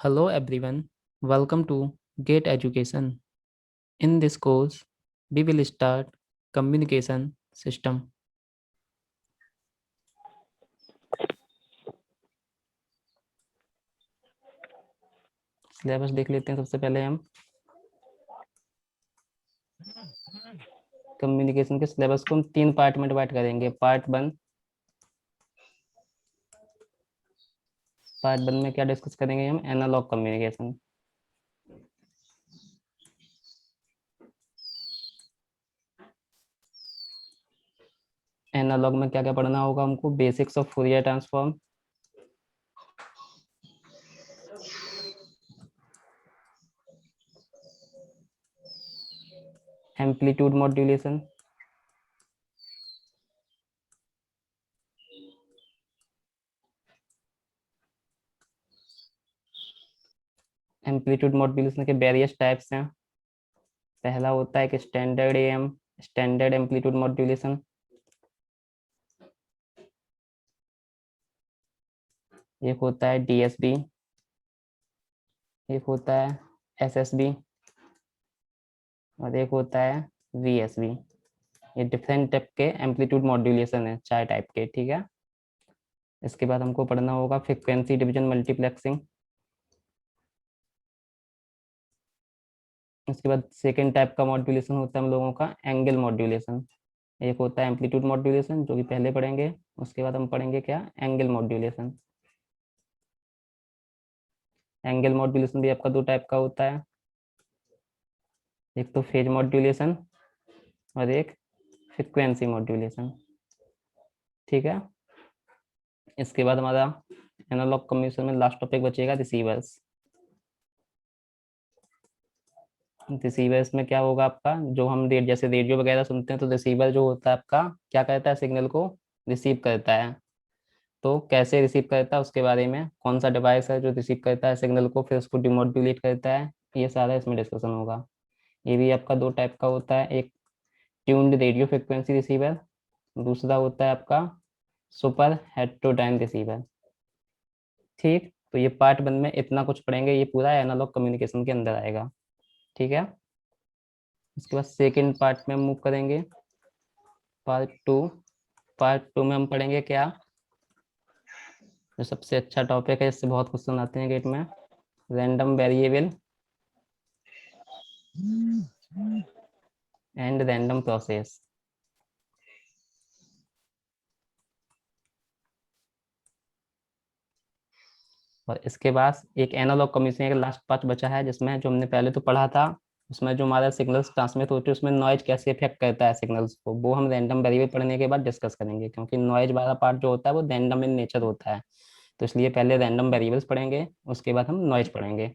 Hello everyone, welcome to Gate Education. In this course, we will start communication system. Syllabus देख लेते हैं। सबसे पहले हम कम्युनिकेशन के सिलेबस को हम 3 पार्ट में डिवाइड करेंगे। पार्ट 1 में क्या डिस्कस करेंगे हम? Analogue communication. एनालॉग में क्या क्या पढ़ना होगा हमको? Basics of Fourier transform, amplitude modulation, amplitude modulation के वेरियस टाइप्स हैं। पहला होता है कि standard am, standard amplitude modulation. एक होता है डीएसबी, एक होता है एसएसबी और एक होता है वीएसबी। ये डिफरेंट टाइप के एम्पलीट्यूड मॉड्यूलेशन है, 4 टाइप के। ठीक है। इसके बाद हमको पढ़ना होगा फ्रीक्वेंसी डिवीजन मल्टीप्लेक्सिंग। इसके बाद सेकेंड टाइप का मॉड्यूलेशन होता है हम लोगों का एंगल मॉड्यूलेशन। एक होता है एम्पलीट्यूड मॉड्यूलेशन जो कि पहले पढ़ेंगे, उसके बाद हम पढ़ेंगे क्या? Angle modulation. एंगल मॉड्यूलेशन भी आपका 2 टाइप का होता है, एक तो फेज मॉड्यूलेशन और एक फ्रीक्वेंसी मॉड्यूलेशन। ठीक है। इसके बाद हमारा एनालॉग कम्युनिकेशन में लास्ट टॉपिक बचेगा रिसीवर्स। रिसीवर्स में क्या होगा आपका? जो हम जैसे रेडियो वगैरह सुनते हैं तो रिसीवर जो होता है आपका क्या करता है? सिग्नल को रिसीव करता है। तो कैसे रिसीव करता है उसके बारे में, कौन सा डिवाइस है जो रिसीव करता है सिग्नल को फिर उसको डिमोड्यूलेट करता है, ये सारा इसमें डिस्कशन होगा। ये भी आपका 2 टाइप का होता है, एक ट्यून्ड रेडियो फ्रिक्वेंसी रिसीवर, दूसरा होता है आपका सुपर हेट्रोडाइन रिसीवर। ठीक, तो ये पार्ट 1 में इतना कुछ पढ़ेंगे, ये पूरा एनालॉग कम्युनिकेशन के अंदर आएगा। ठीक है। उसके बाद सेकेंड पार्ट में मूव करेंगे, पार्ट 2। पार्ट 2 में हम पढ़ेंगे क्या? जो सबसे अच्छा टॉपिक है, इससे बहुत क्वेश्चन आते हैं गेट में, random variable and random process. और इसके बाद एक एनालॉग कम्युनिकेशन का लास्ट पार्ट बचा है, जिसमें जो हमने पहले तो पढ़ा था, उसमें जो हमारा सिग्नल्स ट्रांसमिट होते हैं उसमें नॉइज कैसे इफेक्ट करता है सिग्नल्स को, वो हम रैंडम वेरिएबल पढ़ने के बाद डिस्कस करेंगे, क्योंकि नॉइज वाला पार्ट जो होता है वो रैंडम इन नेचर होता है। तो इसलिए पहले रैंडम वेरिएबल्स पढ़ेंगे, उसके बाद हम नॉइज पढ़ेंगे।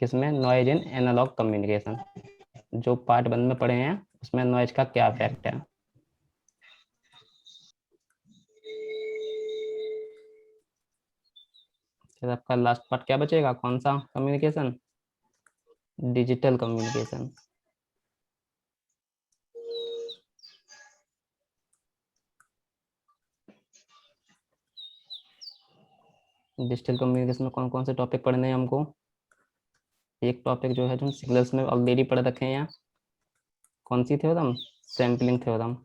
किसमें? Noise in analog communication. जो पार्ट 1 में पढ़े हैं उसमें नॉइज का क्या इफेक्ट है। फिर आपका लास्ट पार्ट क्या बचेगा? कौन सा communication? Digital communication. Digital communication में कौन कौन से टॉपिक पढ़ने हैं हमको? एक टॉपिक जो है जो हम सिग्नल्स में ऑलरेडी पढ़ रखे हैं, कौन सी थ्योरम? Sampling theorem.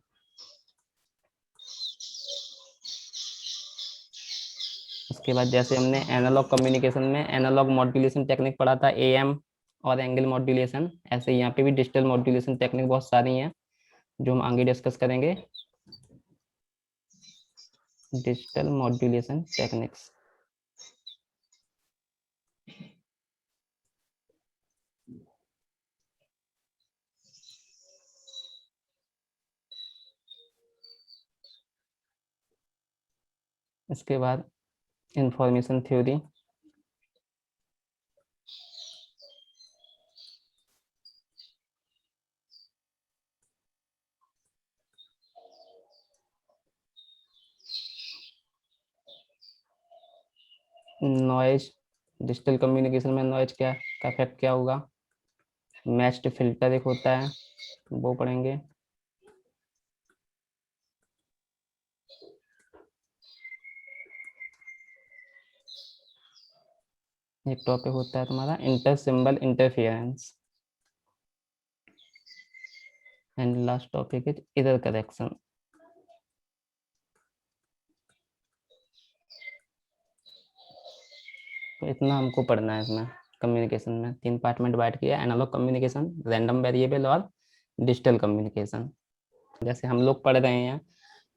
उसके बाद जैसे हमने एनालॉग कम्युनिकेशन में एनालॉग मॉड्यूलेशन टेक्निक पढ़ा था, एएम और एंगल मॉड्यूलेशन, ऐसे यहाँ पे भी डिजिटल मॉड्यूलेशन टेक्निक बहुत सारी हैं जो हम आगे डिस्कस करेंगे। Digital modulation techniques. इसके बाद information theory, noise, digital communication में नॉइज क्या का इफेक्ट क्या होगा, मैच्ड फिल्टर एक होता है वो पढ़ेंगे। एक टॉपिक होता है तुम्हारा inter symbol interference, and last topic is error correction. तो इतना हमको पढ़ना है इसमें। कम्युनिकेशन में 3 पार्ट में डिवाइड किया, एनालॉग कम्युनिकेशन, रैंडम वेरिएबल और डिजिटल कम्युनिकेशन। जैसे हम लोग पढ़ रहे हैं,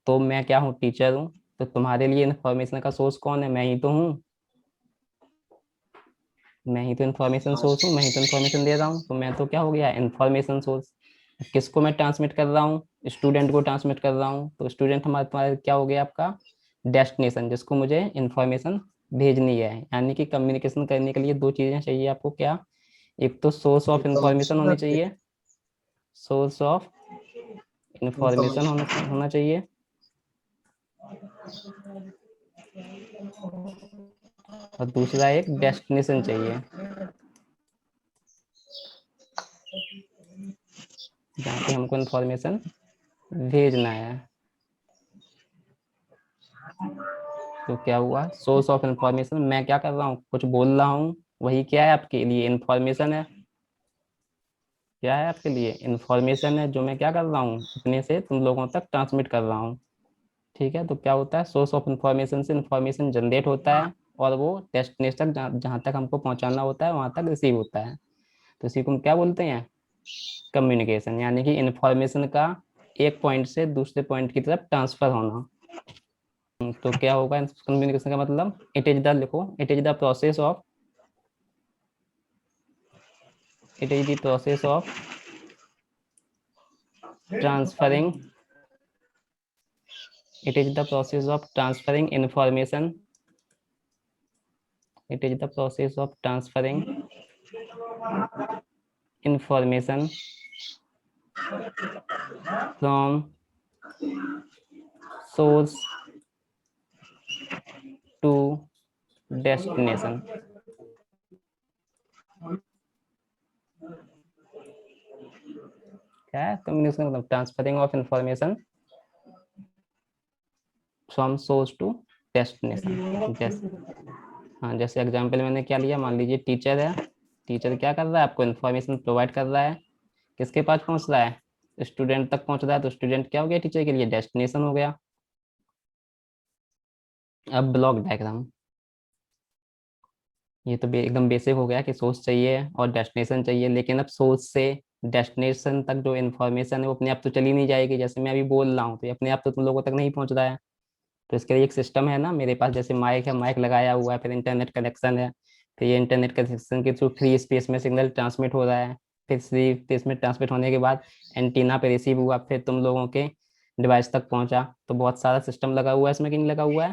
तो मैं क्या हूँ, टीचर हूँ, तो तुम्हारे लिए इन्फॉर्मेशन का सोर्स कौन है, मैं ही तो हूँ। मैं ही तो इन्फॉर्मेशन सोर्स हूँ, मैं ही तो इन्फॉर्मेशन दे रहा हूँ, तो मैं तो क्या हो गया, इन्फॉर्मेशन सोर्स। किसको मैं ट्रांसमिट कर रहा हूँ, स्टूडेंट को ट्रांसमिट कर रहा हूँ, तो स्टूडेंट हमारे तुम्हारे क्या हो गया आपका डेस्टिनेशन, जिसको मुझे इन्फॉर्मेशन भेजनी है। यानी कि कम्युनिकेशन करने के लिए 2 चीजें चाहिए आपको, क्या, एक तो सोर्स ऑफ इंफॉर्मेशन होनी चाहिए, सोर्स ऑफ इंफॉर्मेशन होना चाहिए, और दूसरा एक डेस्टिनेशन चाहिए, जहाँ पे हमको इन्फॉर्मेशन भेजना है। तो क्या हुआ, सोर्स ऑफ इंफॉर्मेशन, मैं क्या कर रहा हूँ, कुछ बोल रहा हूँ, वही क्या है आपके लिए इंफॉर्मेशन है। क्या है आपके लिए इंफॉर्मेशन है, जो मैं क्या कर रहा हूँ, अपने से तुम लोगों तक ट्रांसमिट कर रहा हूँ। ठीक है, तो क्या होता है, सोर्स ऑफ इंफॉर्मेशन से इंफॉर्मेशन जनरेट होता है, और वो डेस्टिनेशन तक, जहाँ तक हमको पहुँचाना होता है, वहाँ तक रिसीव होता है। तो इसी को हम क्या बोलते हैं, कम्युनिकेशन। यानी कि इंफॉर्मेशन का एक पॉइंट से दूसरे पॉइंट की तरफ ट्रांसफर होना। तो क्या होगा कम्युनिकेशन का मतलब, इट इज द, लिखो, it is the process of, it is the process of transferring, it is the process of transferring information, it is the process of transferring information from source to destination। क्या है communication मतलब, transferring of information from source to destination. जैसे, हाँ, जैसे example मैंने क्या लिया, मान लीजिए टीचर है, टीचर क्या कर रहा है, आपको इन्फॉर्मेशन प्रोवाइड कर रहा है, किसके पास पहुंच रहा है, स्टूडेंट तक पहुंच रहा है, तो स्टूडेंट क्या हो गया, टीचर के लिए डेस्टिनेशन हो गया। अब ब्लॉक डायग्राम, ये तो एकदम बेसिक हो गया कि सोर्स चाहिए और डेस्टिनेशन चाहिए, लेकिन अब सोर्स से डेस्टिनेशन तक जो इन्फॉर्मेशन है वो अपने आप तो चली नहीं जाएगी। जैसे मैं अभी बोल रहा हूँ, तो ये अपने आप तो तुम लोगों तक नहीं पहुंच रहा है। तो इसके लिए एक सिस्टम है ना मेरे पास, जैसे माइक है, माइक लगाया हुआ है, फिर इंटरनेट कनेक्शन है, फिर ये इंटरनेट कनेक्शन के थ्रू फ्री स्पेस में सिग्नल ट्रांसमिट हो रहा है, फिर फ्री स्पेस में ट्रांसमिट होने के बाद एंटीना पे रिसीव हुआ, फिर तुम लोगों के डिवाइस तक पहुंचा। तो बहुत सारा सिस्टम लगा हुआ है इसमें, कि नहीं लगा हुआ है।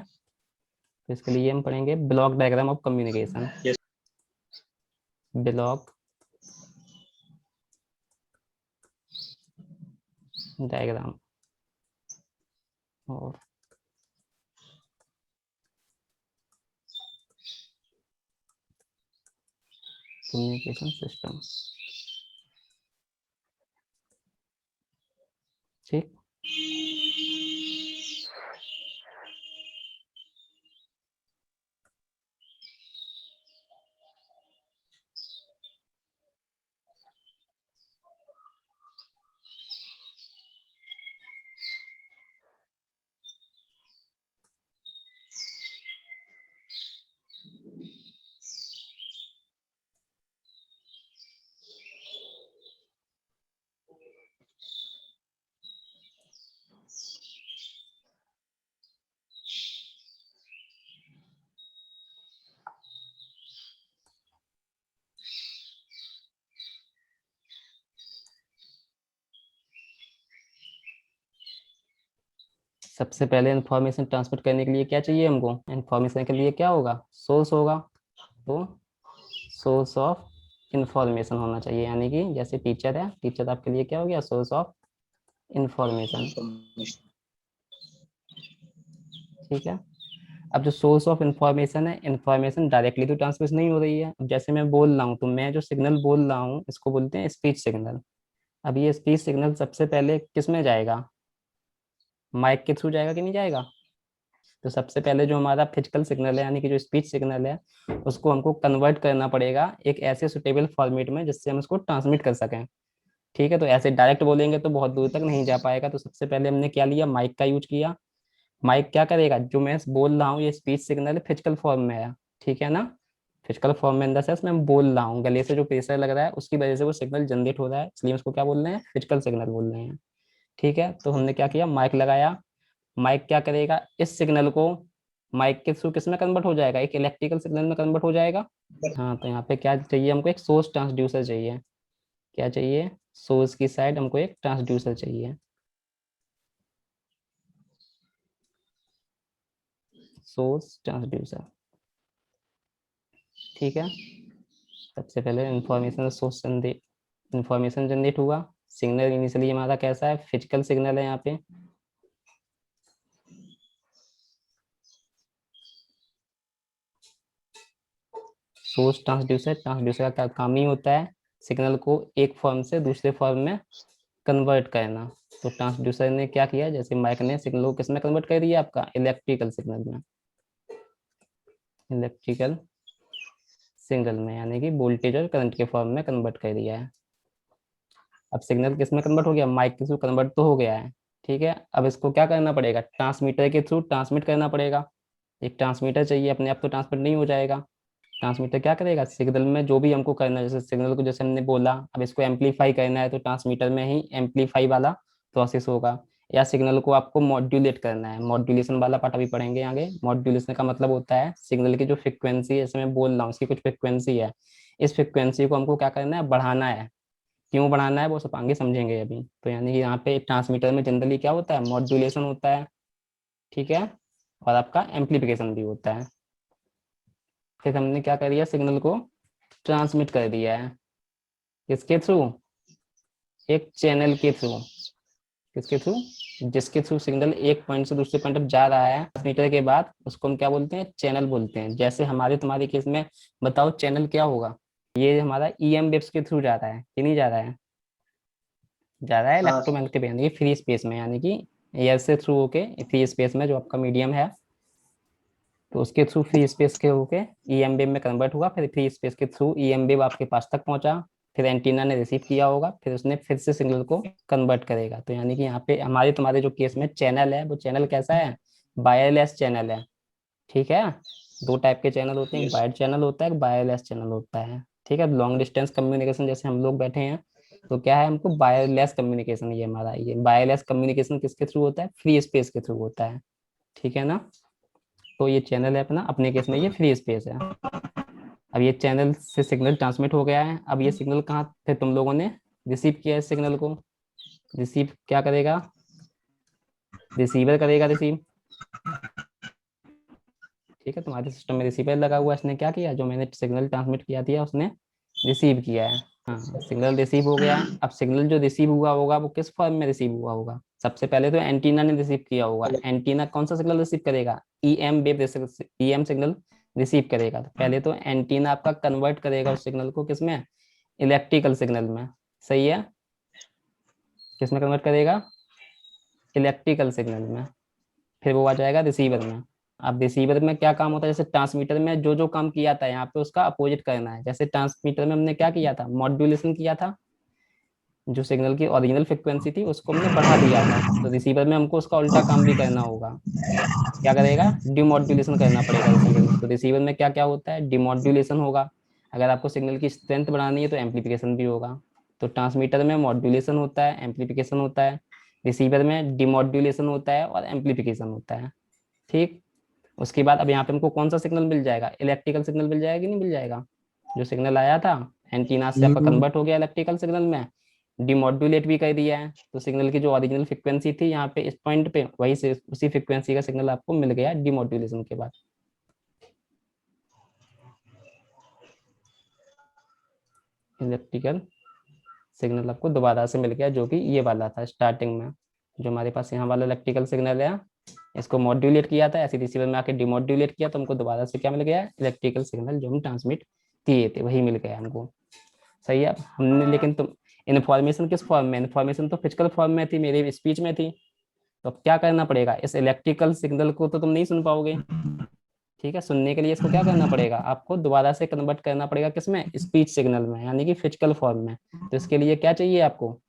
तो इसके लिए हम पढ़ेंगे block diagram of communication. Block diagram और कम्युनिकेशन सिस्टम। ठीक, सबसे पहले इंफॉर्मेशन ट्रांसमिट करने के लिए क्या चाहिए हमको, इंफॉर्मेशन के लिए क्या होगा, सोर्स होगा। तो सोर्स ऑफ इंफॉर्मेशन होना चाहिए, यानी कि जैसे टीचर है, टीचर आपके लिए क्या हो गया, सोर्स ऑफ इंफॉर्मेशन। ठीक है, अब जो सोर्स ऑफ इंफॉर्मेशन है, इंफॉर्मेशन डायरेक्टली तो ट्रांसमिट नहीं हो रही है। अब जैसे मैं बोल रहा हूँ, तो मैं जो सिग्नल बोल रहा हूँ इसको बोलते हैं स्पीच सिग्नल। अब ये स्पीच सिग्नल सबसे पहले किस में जाएगा, माइक के थ्रू जाएगा कि नहीं जाएगा। तो सबसे पहले जो हमारा फिजिकल सिग्नल है यानी कि जो स्पीच सिग्नल है उसको हमको कन्वर्ट करना पड़ेगा एक ऐसे सुटेबल फॉर्मेट में जिससे हम उसको ट्रांसमिट कर सकें। ठीक है, तो ऐसे डायरेक्ट बोलेंगे तो बहुत दूर तक नहीं जा पाएगा, तो सबसे पहले हमने क्या लिया, माइक का यूज किया। माइक क्या करेगा, जो मैं बोल रहा हूँ ये स्पीच सिग्नल फिजिकल फॉर्म में है, ठीक है ना। फिजिकल फॉर्म में इन द सेंस मैं बोल रहा हूँ, गले से जो प्रेशर लग रहा है उसकी वजह से वो सिग्नल जनरेट हो रहा है, इसलिए उसको क्या बोल रहे हैं, फिजिकल सिग्नल बोल रहे हैं। ठीक है, तो हमने क्या किया, माइक लगाया। माइक क्या करेगा, इस सिग्नल को माइक के थ्रू किस में कन्वर्ट हो जाएगा, एक इलेक्ट्रिकल सिग्नल में कन्वर्ट हो जाएगा। हाँ, तो यहाँ पे क्या चाहिए हमको, एक सोर्स ट्रांसड्यूसर चाहिए। क्या चाहिए, सोर्स की साइड हमको एक ट्रांसड्यूसर चाहिए, सोर्स ट्रांसड्यूसर। ठीक है, सबसे पहले इंफॉर्मेशन सोर्स इंफॉर्मेशन जनरेट हुआ। सिग्नल इनिशियली हमारा कैसा है, फिजिकल सिग्नल है यहाँ पे। सोर्स ट्रांसड्यूसर, ट्रांसड्यूसर का काम ही होता है सिग्नल को एक फॉर्म से दूसरे फॉर्म में कन्वर्ट करना। तो ट्रांसड्यूसर ने क्या किया, जैसे माइक ने सिग्नल को किसमें कन्वर्ट कर दिया, आपका इलेक्ट्रिकल सिग्नल में, इलेक्ट्रिकल सिग्नल में यानी कि वोल्टेज और करंट के फॉर्म में कन्वर्ट कर दिया है। अब सिग्नल किस में कन्वर्ट हो गया, माइक के थ्रू कन्वर्ट तो हो गया है। ठीक है, अब इसको क्या करना पड़ेगा, ट्रांसमीटर के थ्रू ट्रांसमिट करना पड़ेगा। एक ट्रांसमीटर चाहिए, अपने आप तो ट्रांसमिट नहीं हो जाएगा। ट्रांसमीटर क्या करेगा, सिग्नल में जो भी हमको करना है, जैसे सिग्नल को जैसे हमने बोला अब इसको एम्पलीफाई करना है तो ट्रांसमीटर में ही एम्पलीफाई वाला प्रोसेस होगा, या सिग्नल को आपको मॉड्यूलेट करना है, मॉड्यूलेशन वाला पार्ट अभी पढ़ेंगे आगे। मॉड्यूलेशन का मतलब होता है सिग्नल की जो फ्रिक्वेंसी है, जैसे मैं बोल रहा हूँ इसकी कुछ फ्रिक्वेंसी है, इस फ्रिक्वेंसी को हमको क्या करना है, बढ़ाना है। क्यों बढ़ाना है वो सब आगे समझेंगे अभी। तो यानी कि यहाँ पे ट्रांसमीटर में जनरली क्या होता है, मॉड्यूलेशन होता है। ठीक है, और आपका एम्पलीफिकेशन भी होता है। फिर हमने क्या कर दिया, सिग्नल को ट्रांसमिट कर दिया है, किसके थ्रू, एक चैनल के थ्रू। किसके थ्रू, जिसके थ्रू सिग्नल एक पॉइंट से दूसरे पॉइंट तक जा रहा है ट्रांसमीटर के बाद, उसको हम क्या बोलते हैं, चैनल बोलते हैं। जैसे हमारे तुम्हारे केस में बताओ चैनल क्या होगा, ये हमारा ईएम वेव्स के थ्रू जा रहा है कि नहीं जा रहा है, जा रहा है हाँ इलेक्ट्रोमैग्नेटिक यानी कि फ्री स्पेस में, यानी कि एयर से थ्रू होके फ्री स्पेस में जो आपका मीडियम है, तो उसके थ्रू फ्री स्पेस के होके ईएम वेव में कन्वर्ट हुआ, फिर फ्री स्पेस के थ्रू ईएम वेव आपके पास तक पहुंचा, फिर एंटीना ने रिसीव किया होगा, फिर उसने फिर से सिग्नल को कन्वर्ट करेगा। तो यानी कि यहाँ पे हमारे तुम्हारे जो केस में चैनल है वो चैनल कैसा है, वायरलेस चैनल है। ठीक है, दो टाइप के चैनल होते हैं, एक यस। वायर्ड चैनल होता है, एक वायरलेस चैनल होता है। ठीक है, लॉन्ग डिस्टेंस कम्युनिकेशन जैसे हम लोग बैठे हैं तो क्या है, हमको वायरलेस कम्युनिकेशन, ये हमारा ये वायरलेस कम्युनिकेशन किसके थ्रू होता है, फ्री स्पेस के थ्रू होता है। ठीक है ना, तो ये चैनल है अपना, अपने केस में ये फ्री स्पेस है। अब ये चैनल से सिग्नल ट्रांसमिट हो गया है, अब ये सिग्नल कहाँ फिर तुम लोगों ने रिसीव किया है, सिग्नल को रिसीव क्या करेगा, रिसीवर करेगा रिसीव। ठीक है, तुम्हारे सिस्टम में रिसीवर लगा हुआ है, इसने क्या किया, जो मैंने सिग्नल ट्रांसमिट किया दिया उसने रिसीव किया है। हाँ, सिग्नल रिसीव हो गया है। अब सिग्नल जो रिसीव हुआ होगा वो किस फॉर्म में रिसीव हुआ होगा, सबसे पहले तो एंटीना ने रिसीव किया होगा। एंटीना कौन सा सिग्नल रिसीव करेगा, EM wave, EM signal receive करेगा। तो पहले तो एंटीना आपका कन्वर्ट करेगा उस सिग्नल को किसमें, इलेक्ट्रिकल सिग्नल में। सही है, किसमें कन्वर्ट करेगा, इलेक्ट्रिकल सिग्नल में। फिर वो आ जाएगा रिसीवर में। अब रिसीवर में क्या काम होता है, जैसे ट्रांसमीटर में जो जो काम किया था यहाँ पे उसका अपोजिट करना है। जैसे ट्रांसमीटर में हमने क्या किया था, मॉड्यूलेशन किया था, जो सिग्नल की ओरिजिनल फ्रिक्वेंसी थी उसको हमने बढ़ा दिया था। तो रिसीवर में हमको उसका उल्टा काम भी करना होगा, क्या करेगा, डिमॉड्यूलेशन करना पड़ेगा रिसीवर में। तो रिसीवर में क्या क्या होता है, डिमॉड्यूलेशन होगा। अगर आपको सिग्नल की स्ट्रेंथ बढ़ानी है तो एम्पलीफिकेशन भी होगा। तो ट्रांसमीटर में मॉड्यूलेशन होता है, एम्पलीफिकेशन होता है, रिसीवर में डिमॉड्यूलेशन होता है और एम्पलीफिकेशन होता है। ठीक, उसके बाद अब यहाँ पे हमको कौन सा सिग्नल मिल जाएगा, इलेक्ट्रिकल सिग्नल मिल जाएगा कि नहीं मिल जाएगा, जो सिग्नल आया था एंटीना से आपका कन्वर्ट हो गया इलेक्ट्रिकल सिग्नल में, डिमॉड्यूलेट भी कर दिया है। तो सिग्नल की जो ओरिजिनल फ्रिक्वेंसी थी यहाँ पे इस पॉइंट पे, वही से उसी फ्रिक्वेंसी का सिग्नल आपको मिल गया डिमॉड्यूलेशन के बाद। इलेक्ट्रिकल सिग्नल आपको दोबारा से मिल गया, जो कि ये वाला था स्टार्टिंग में, जो हमारे पास यहाँ वाला इलेक्ट्रिकल सिग्नल है, इसको मॉड्यूलेट किया था, ऐसे रिसीवर में आके डिमॉड्यूलेट किया तो हमको दोबारा से क्या मिल गया, इलेक्ट्रिकल सिग्नल जो हम ट्रांसमिट किए थे वही मिल गया हमको। सही है, हमने लेकिन तुम इन्फॉर्मेशन किस फॉर्म में, इन्फॉर्मेशन तो फिजिकल फॉर्म में थी, मेरी स्पीच में थी। तो अब क्या करना पड़ेगा, इस इलेक्ट्रिकल सिग्नल को तो तुम नहीं सुन पाओगे, ठीक है। सुनने के लिए इसको क्या करना पड़ेगा, आपको दोबारा से कन्वर्ट करना पड़ेगा किसमें, स्पीच सिग्नल में, यानी कि फिजिकल फॉर्म में। तो इसके लिए क्या चाहिए आपको,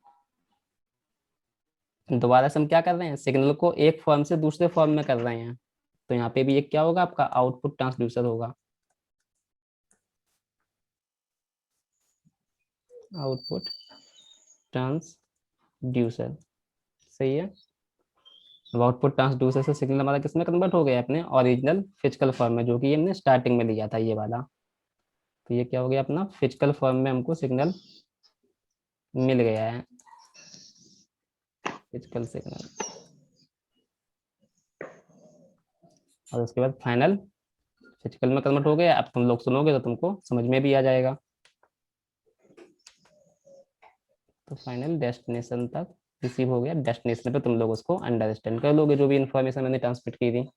दोबारा से हम क्या कर रहे हैं, सिग्नल को एक फॉर्म से दूसरे फॉर्म में कर रहे हैं। तो यहाँ पे भी एक क्या होगा, आपका आउटपुट ट्रांसड्यूसर होगा, आउटपुट ट्रांसड्यूसर, सही है। अब आउटपुट ट्रांसड्यूसर से सिग्नल हमारा किसमें कन्वर्ट हो गया, अपने ओरिजिनल फिजिकल फॉर्म में, जो कि हमने स्टार्टिंग में लिया था ये वाला। तो ये क्या हो गया, अपना फिजिकल फॉर्म में हमको सिग्नल मिल गया है, फिजिकल सिग्नल। और उसके बाद फाइनल फिजिकल में कन्वर्ट हो गया। अब तुम लोग सुनोगे तो तुमको समझ में भी आ जाएगा। तो फाइनल डेस्टिनेशन तक रिसीव हो गया, डेस्टिनेशन पे तुम लोग उसको अंडरस्टैंड कर लोगे, जो भी इन्फॉर्मेशन मैंने ट्रांसमिट की थी।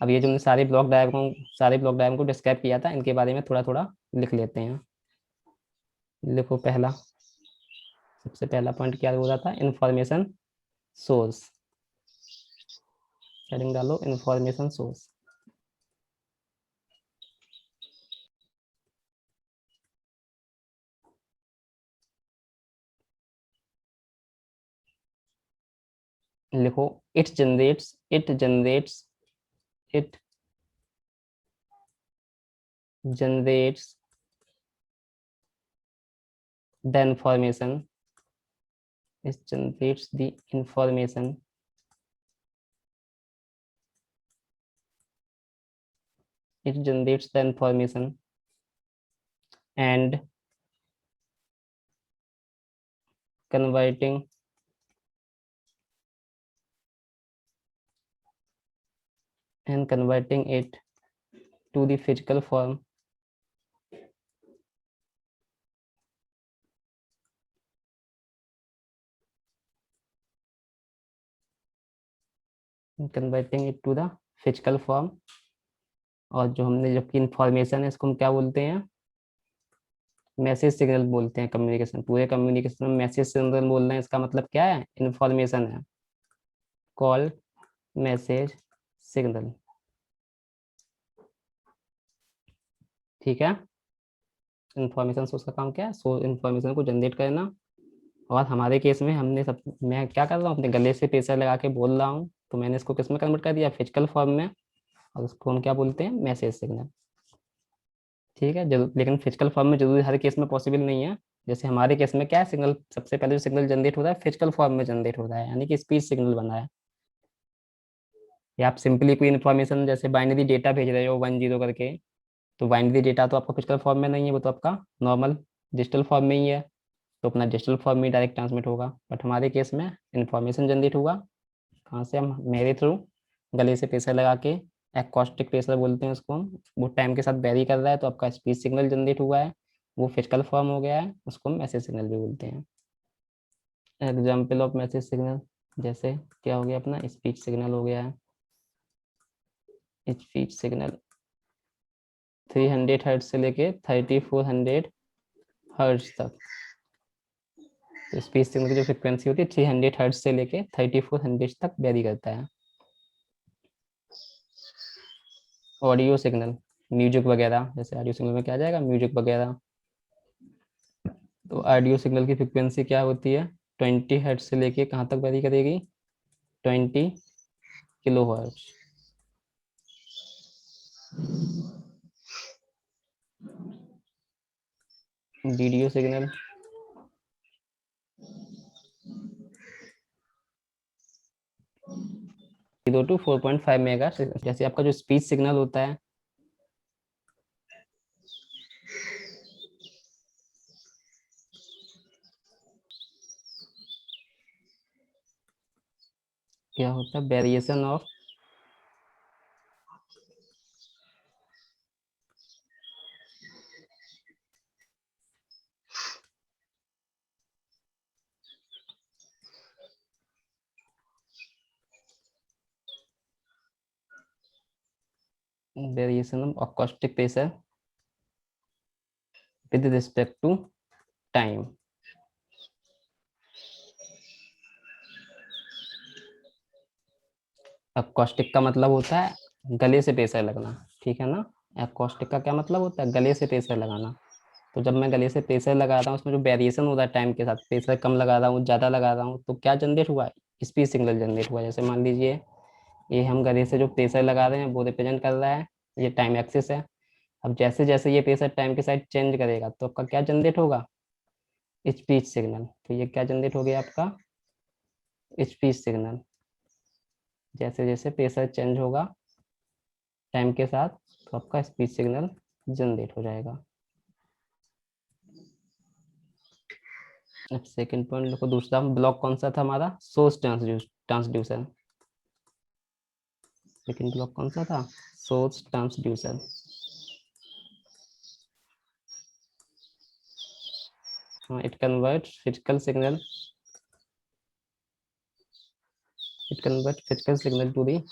अब ये जो मैंने सारे ब्लॉक डायग्राम को डिस्क्राइब किया था, इनके बारे में थोड़ा थोड़ा लिख लेते हैं। लिखो, पहला, सबसे पहला पॉइंट क्या हो रहा था, इन्फॉर्मेशन सोर्स। हेडिंग डालो इन्फॉर्मेशन सोर्स। लिखो, it generates the information, it generates the information, it generates the information and converting converting it to the physical form, converting it to the physical form। और जो हमने जबकि information है, इसको हम क्या बोलते हैं, मैसेज सिग्नल बोलते हैं। कम्युनिकेशन, पूरे कम्युनिकेशन में मैसेज सिग्नल बोल रहे हैं, इसका मतलब क्या है, इंफॉर्मेशन है, कॉल मैसेज सिग्नल, ठीक है। इंफॉर्मेशन सोर्स का काम क्या है, सो इंफॉर्मेशन को जनरेट करना। और हमारे केस में मैं क्या कर रहा हूँ, अपने गले से प्रेशर लगा के बोल रहा हूँ, तो मैंने इसको किस में कन्वर्ट कर दिया, फिजिकल फॉर्म में। और उसको हम क्या बोलते हैं, मैसेज सिग्नल, ठीक है। जरूर, लेकिन फिजिकल फॉर्म में जरूरी हर केस में पॉसिबल नहीं है। जैसे हमारे केस में क्या है, सिग्नल सबसे पहले जो सिग्नल जनरेट हो रहा है फिजिकल फॉर्म में जनरेट हो रहा है, यानी कि स्पीच सिग्नल बना है। या आप सिंपली कोई इन्फॉर्मेशन जैसे बाइनरी डेटा भेज रहे हो 1 0 करके, तो बाइनरी डेटा तो आपका फिजिकल फॉर्म में नहीं है, वो तो आपका नॉर्मल डिजिटल फॉर्म में ही है। तो अपना डिजिटल फॉर्म में डायरेक्ट ट्रांसमिट होगा। बट हमारे केस में इन्फॉर्मेशन जनरेट होगा कहाँ से, हम मेरे थ्रू गले से प्रेशर लगा के, एकॉस्टिक प्रेशर बोलते हैं उसको हम, वो टाइम के साथ वेरी कर रहा है, तो आपका स्पीच सिग्नल जनरेट हुआ है, वो फिजिकल फॉर्म हो गया है, उसको हम मैसेज सिग्नल भी बोलते हैं। एग्जाम्पल ऑफ मैसेज सिग्नल, जैसे क्या हो गया, अपना स्पीच सिग्नल हो गया है, स्पीच सिग्नल 300 हर्ट्ज से लेके 3400 हर्ट्ज तक। तो स्पीच सिग्नल की जो फ्रिक्वेंसी होती है 300 हर्ट्ज से लेके 3400 तक वेरी करता है। ऑडियो सिग्नल, म्यूजिक वगैरह, जैसे ऑडियो सिग्नल में क्या आ जाएगा, म्यूजिक वगैरह। तो ऑडियो सिग्नल की फ्रिक्वेंसी क्या होती है, 20 हर्ट्ज से लेके कहाँ तक वेरी करेगी, 20 kHz। Video signal 0 to 4.5 mega. जैसे आपका जो स्पीच सिग्नल होता है, क्या होता है, variation of acoustic pressure with respect to time। Acoustic का मतलब होता है गले से प्रेशर लगना, ठीक है ना। एकॉस्टिक का क्या मतलब होता है, गले से प्रेशर लगाना। तो जब मैं गले से प्रेशर लगा रहा हूँ, उसमें जो वेरिएशन होता है टाइम के साथ, प्रेशर कम लगा रहा हूँ ज़्यादा लगा रहा हूँ, तो क्या जनरेट हुआ, स्पीच सिग्नल जनरेट हुआ। जैसे मान लीजिए ये हम गले से जो प्रेशर लगा रहे हैं वो रिप्रेजेंट कर रहा है, ये टाइम एक्सिस है। अब जैसे जैसे ये प्रेशर टाइम के साथ चेंज करेगा तो आपका क्या जनरेट होगा, स्पीच सिग्नल। तो ये क्या जनरेट हो गया आपका, स्पीच सिग्नल। जैसे जैसे प्रेशर चेंज होगा टाइम के साथ तो आपका स्पीच सिग्नल जनरेट हो जाएगा। अब सेकंड पॉइंट देखो, दूसरा ब्लॉक कौन सा था हमारा, सोर्स ट्रांसड्यूसर। सेकंड ब्लॉक कौन सा था, source transducer. It converts physical signal, it convert physical signal to the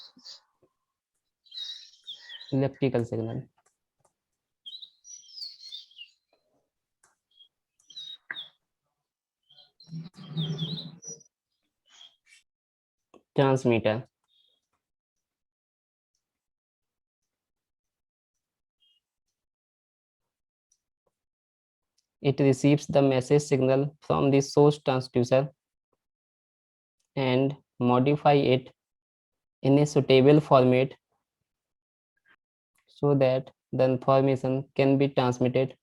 electrical signal. Transmitter, it receives the message signal from the source transducer and modify it in a suitable format so that the information can be transmitted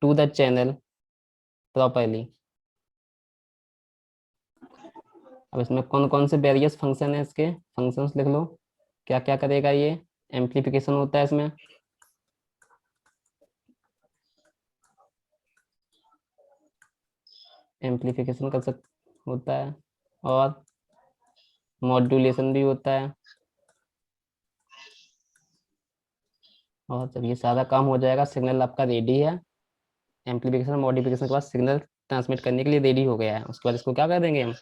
to the channel properly। अब इसमें कौन कौन से various function है, इसके functions लिख लो। क्या क्या करेगा ये, एम्प्लीफिकेशन होता है इसमें, एम्प्लीफिकेशन कर सक होता है, और मॉड्यूलेशन भी होता है। और जब ये सारा काम हो जाएगा, सिग्नल आपका रेडी है, एम्प्लीफिकेशन मॉडिफिकेशन के बाद सिग्नल ट्रांसमिट करने के लिए रेडी हो गया है, उसके बाद इसको क्या कर देंगे हम,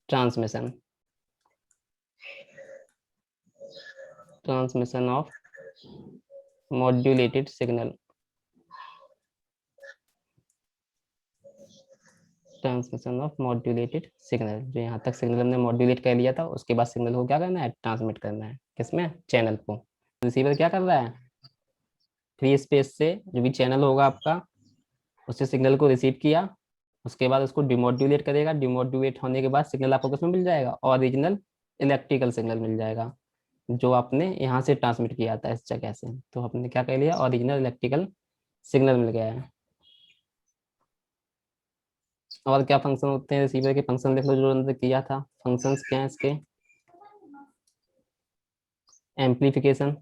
transmission, transmission of modulated signal, transmission of modulated signal. जो यहाँ तक सिग्नल हमने मॉड्यूलेट कर लिया था, उसके बाद सिग्नल को क्या करना है, ट्रांसमिट करना है, किसमें, चैनल को। रिसीवर क्या कर रहा है, फ्री स्पेस से जो भी चैनल होगा आपका, उससे सिग्नल को रिसीव किया, उसके बाद उसको डिमोड्यूलेट करेगा, डिमोड्यूलेट होने के बाद सिग्नल आपको किसमें मिल जाएगा, ओरिजिनल इलेक्ट्रिकल सिग्नल मिल जाएगा, जो आपने यहाँ से ट्रांसमिट किया था इस जगह से। तो आपने क्या कर लिया, ओरिजिनल इलेक्ट्रिकल सिग्नल मिल गया है। और क्या फंक्शन होते हैं रिसीवर के, फंक्शन देख लो जो हमने किया था, फंक्शंस क्या है इसके, एम्पलीफिकेशन,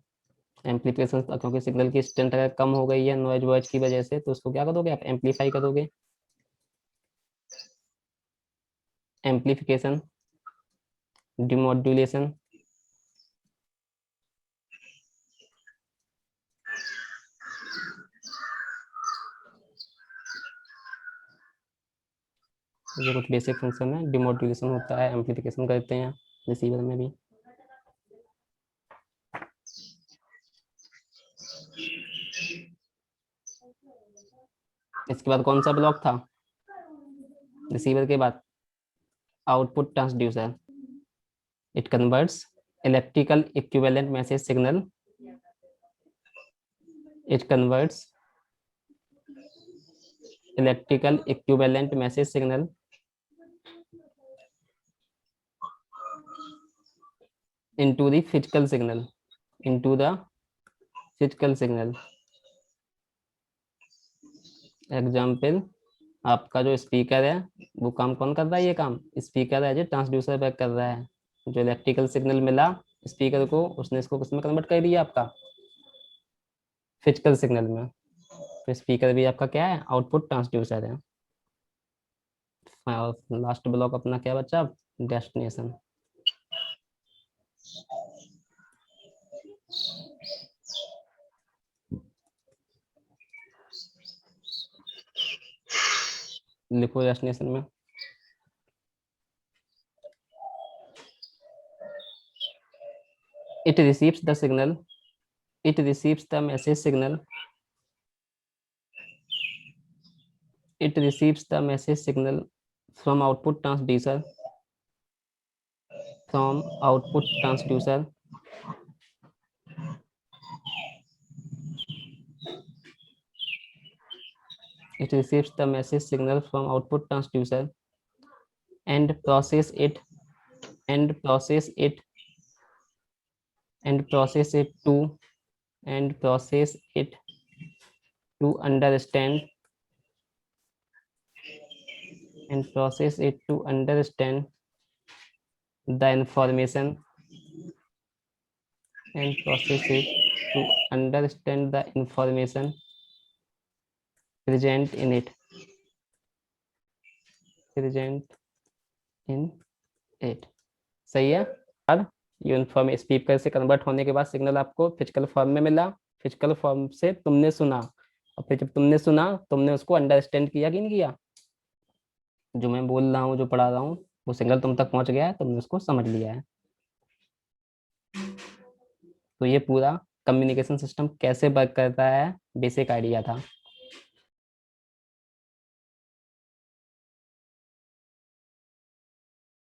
एम्पलीफिकेशन क्योंकि सिग्नल की स्ट्रेंथ अगर कम हो गई है नॉइज वॉइज की वजह से, तो उसको क्या करोगे आप, एम्पलीफाई करोगे, एम्पलीफिकेशन, डिमोड्यूलेशन, ये कुछ बेसिक फंक्शन है, डिमोड्यूलेशन होता है, एम्पलीफिकेशन करते हैं रिसीवर में भी। इसके बाद कौन सा ब्लॉक था रिसीवर के बाद, output transducer. It converts electrical equivalent message signal, it converts electrical equivalent message signal into the physical signal, into the physical signal। Example, आपका जो स्पीकर है वो काम कौन कर रहा है, ये काम स्पीकर है जो ट्रांसड्यूसर पे कर रहा है। जो इलेक्ट्रिकल सिग्नल मिला स्पीकर को, उसने इसको किसमें कन्वर्ट कर दिया आपका, फिजिकल सिग्नल में। तो स्पीकर भी आपका क्या है, आउटपुट ट्रांसड्यूसर है। और लास्ट ब्लॉक अपना क्या बचा, डेस्टिनेशन। लिखो डेस्टिनेशन में, it receives the signal, it receives the message signal, it receives the message signal from output transducer from output transducer. It receives the message signal from output transducer and process it and process it and process it to and process it to understand and process it to understand the information and process it to understand the information present in it present in it. सही है। अब uniform speaker से convert होने के बाद signal आपको physical form में मिला, फिजिकल फॉर्म से तुमने सुना, और फिर जब तुमने सुना तुमने उसको अंडरस्टैंड किया कि नहीं किया, जो मैं बोल रहा हूँ जो पढ़ा रहा हूँ वो सिग्नल तुम तक पहुंच गया है, तुमने उसको समझ लिया है। तो ये पूरा कम्युनिकेशन सिस्टम कैसे वर्क करता है बेसिक आइडिया था।